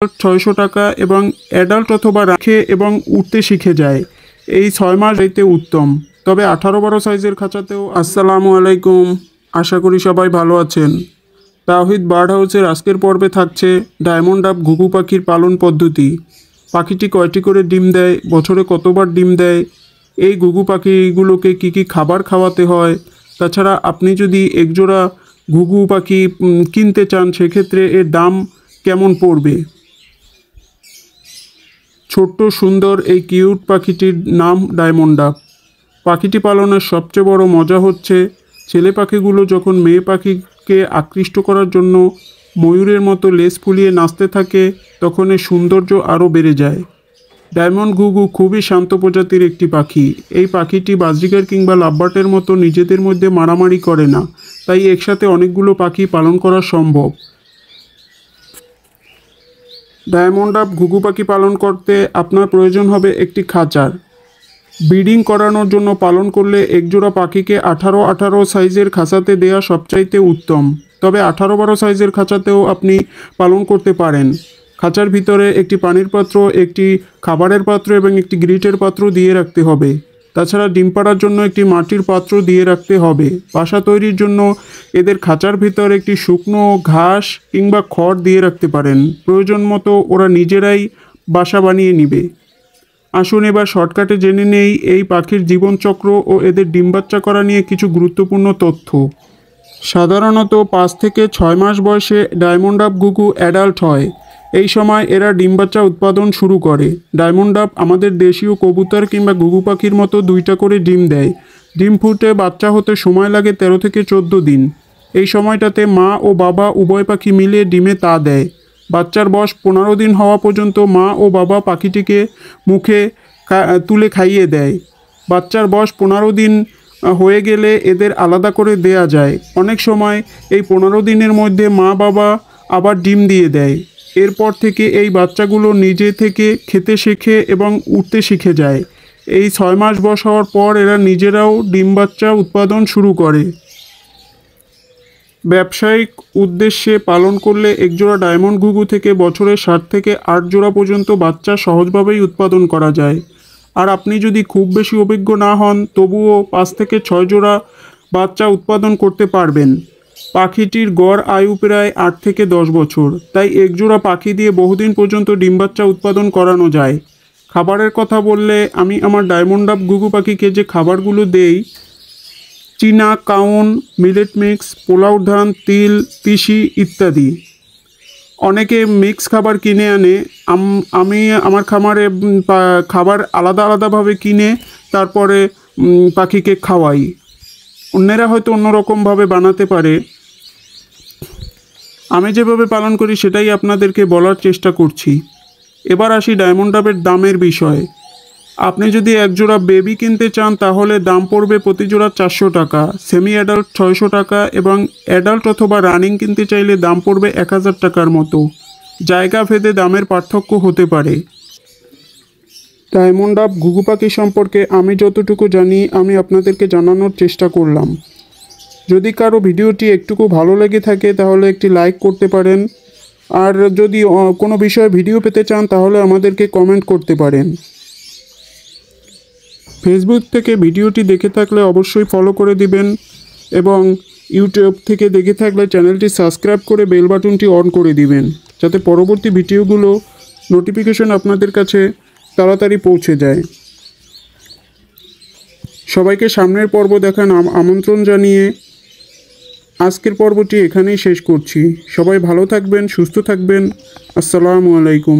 600 টাকা এবং অ্যাডাল্ট অথবা রাখে এবং উঠতে শিখে যায়। এই 6 মাস যাইতে উত্তম। তবে 18-12 সাইজের খাঁচাতেও। আসসালামু আলাইকুম, আশা করি সবাই ভালো আছেন। তাওহিদ বার্ড হাউসের আজকের পর্বে থাকছে ডায়মন্ড ডাব ঘুঘু পাখির পালন পদ্ধতি। পাখিটি কয়টি করে ডিম দেয়, বছরে কতবার ডিম দেয়, এই ঘুঘু পাখিগুলোকে কী কী খাবার খাওয়াতে হয়, তাছাড়া আপনি যদি একজোড়া ঘুঘু পাখি কিনতে চান সেক্ষেত্রে এর দাম কেমন পড়বে। ছোট্ট সুন্দর এই কিউট পাখিটির নাম ডায়মন্ড ডাব। পাখিটি পালনের সবচেয়ে বড় মজা হচ্ছে ছেলে পাখিগুলো যখন মেয়ে পাখিকে আকৃষ্ট করার জন্য ময়ূরের মতো লেজ ফুলিয়ে নাচতে থাকে তখন এর সৌন্দর্য আরও বেড়ে যায়। ডায়মন্ড ঘুঘু খুবই শান্ত প্রজাতির একটি পাখি। এই পাখিটি বাজরিগার কিংবা লাভবার্ডের মতো নিজেদের মধ্যে মারামারি করে না, তাই একসাথে অনেকগুলো পাখি পালন করা সম্ভব। ডায়মন্ড ডাব ঘুঘু পাখি পালন করতে আপনার প্রয়োজন হবে একটি খাঁচার। ব্রিডিং করানোর জন্য পালন করলে একজোড়া পাখিকে 18-18 সাইজের খাঁচাতে দেওয়া সবচাইতে উত্তম। তবে 18-12 সাইজের খাঁচাতেও আপনি পালন করতে পারেন। খাঁচার ভিতরে একটি পানির পাত্র, একটি খাবারের পাত্র এবং একটি গ্রিটের পাত্র দিয়ে রাখতে হবে। তাছাড়া ডিম পাড়ার জন্য একটি মাটির পাত্র দিয়ে রাখতে হবে। বাসা তৈরির জন্য এদের খাঁচার ভিতর একটি শুকনো ঘাস কিংবা খড় দিয়ে রাখতে পারেন। প্রয়োজন মতো ওরা নিজেরাই বাসা বানিয়ে নেবে। আসুন এবার শর্টকাটে জেনে নেই এই পাখির জীবনচক্র ও এদের ডিম বাচ্চা করা নিয়ে কিছু গুরুত্বপূর্ণ তথ্য। সাধারণত 5 থেকে 6 মাস বয়সে ডায়মন্ড ডাব ঘুঘু অ্যাডাল্ট হয়। এই সময় এরা ডিম বাচ্চা উৎপাদন শুরু করে। ডায়মন্ড ডাব আমাদের দেশীয় কবুতর কিংবা ঘুঘু পাখির মতো 2টা করে ডিম দেয়। ডিম ফুটে বাচ্চা হতে সময় লাগে 13 থেকে 14 দিন। এই সময়টাতে মা ও বাবা উভয় পাখি মিলে ডিমে তা দেয়। বাচ্চার বয়স 15 দিন হওয়া পর্যন্ত মা ও বাবা পাখিটিকে মুখে তুলে খাইয়ে দেয়। বাচ্চার বয়স 15 দিন হয়ে গেলে এদের আলাদা করে দেয়া যায়। অনেক সময় এই 15 দিনের মধ্যে মা বাবা আবার ডিম দিয়ে দেয়। এরপর থেকে এই বাচ্চাগুলো নিজে থেকে খেতে শেখে এবং উঠতে শিখে যায়। এই 6 মাস বয়স হওয়ার পর এরা নিজেরাও ডিম বাচ্চা উৎপাদন শুরু করে। ব্যবসায়িক উদ্দেশ্যে পালন করলে একজোড়া ডায়মন্ড ঘুঘু থেকে বছরে 7 থেকে 8 জোড়া পর্যন্ত বাচ্চা সহজভাবেই উৎপাদন করা যায়। আর আপনি যদি খুব বেশি অভিজ্ঞ না হন তবুও 5 থেকে 6 জোড়া বাচ্চা উৎপাদন করতে পারবেন। পাখিটির গড় আয়ু প্রায় 8 থেকে 10 বছর, তাই একজোড়া পাখি দিয়ে বহুদিন পর্যন্ত ডিম বাচ্চা উৎপাদন করানো যায়। খাবারের কথা বললে আমি আমার ডায়মন্ড ডাব ঘুঘু পাখিকে যে খাবারগুলো দেই, চীনা কাউন, মিলেট মিক্স, পোলাও ধান, তিল, তিসি ইত্যাদি। অনেকে মিক্স খাবার কিনে আনে, আমি আমার খামারে খাবার আলাদা আলাদাভাবে কিনে তারপরে পাখিকে খাওয়াই। অন্যেরা হয়তো অন্যরকমভাবে বানাতে পারে। আমি যেভাবে পালন করি সেটাই আপনাদেরকে বলার চেষ্টা করছি। এবার আসি ডায়মন্ড ডাবের দামের বিষয়ে। আপনি যদি একজোড়া বেবি কিনতে চান তাহলে দাম পড়বে প্রতি জোড়া 400 টাকা, সেমি অ্যাডাল্ট 600 টাকা এবং অ্যাডাল্ট অথবা রানিং কিনতে চাইলে দাম পড়বে 1000 টাকার মতো। জায়গা ভেদে দামের পার্থক্য হতে পারে। ডায়মন্ড ডাব ঘুঘু পাখি সম্পর্কে আমি যতটুকু জানি আমি আপনাদেরকে জানানোর চেষ্টা করলাম। যদি কারো ভিডিওটি একটুকু ভালো লেগে থাকে তাহলে একটি লাইক করতে পারেন। আর যদি কোনো বিষয়ে ভিডিও পেতে চান তাহলে আমাদেরকে কমেন্ট করতে পারেন। ফেসবুক থেকে ভিডিওটি দেখে থাকলে অবশ্যই ফলো করে দিবেন এবং ইউটিউব থেকে দেখে থাকলে চ্যানেলটি সাবস্ক্রাইব করে বেল বাটনটি অন করে দিবেন, যাতে পরবর্তী ভিডিওগুলো নোটিফিকেশন আপনাদের কাছে তাড়াতাড়ি পৌঁছে যায়। সবাইকে সামনের পর্ব দেখার আমন্ত্রণ জানিয়ে আজকের পর্বটি এখানেই শেষ করছি। সবাই ভালো থাকবেন, সুস্থ থাকবেন। আসসালামু আলাইকুম।